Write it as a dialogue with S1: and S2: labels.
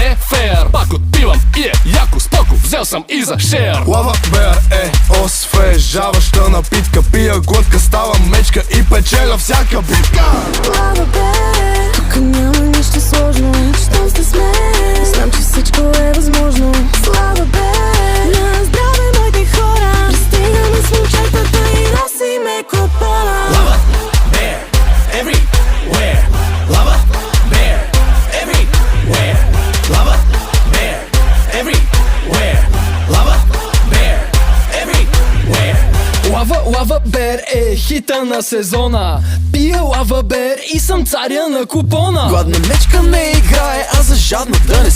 S1: не фер. Пак отпивам и е яко, споко, взел съм и за шер.
S2: Лава бер е освежаваща напитка. Пия глътка, става мечка и печеля всяка битка.
S3: Лава бер, тук няма нищо сложно. Щом сте с мен, знам, че всичко е възможно. Слава бер, на здраве моите хора. Пристигаме с момчетата и носиме купона.
S4: Lava bear everywhere. Lava bear everywhere. Lava bear everywhere. Lava bear everywhere.
S1: Лава бер е хита на сезона. Пия лава бер и съм царя на купона.
S4: Гладна мечка не играе, а за жадно да не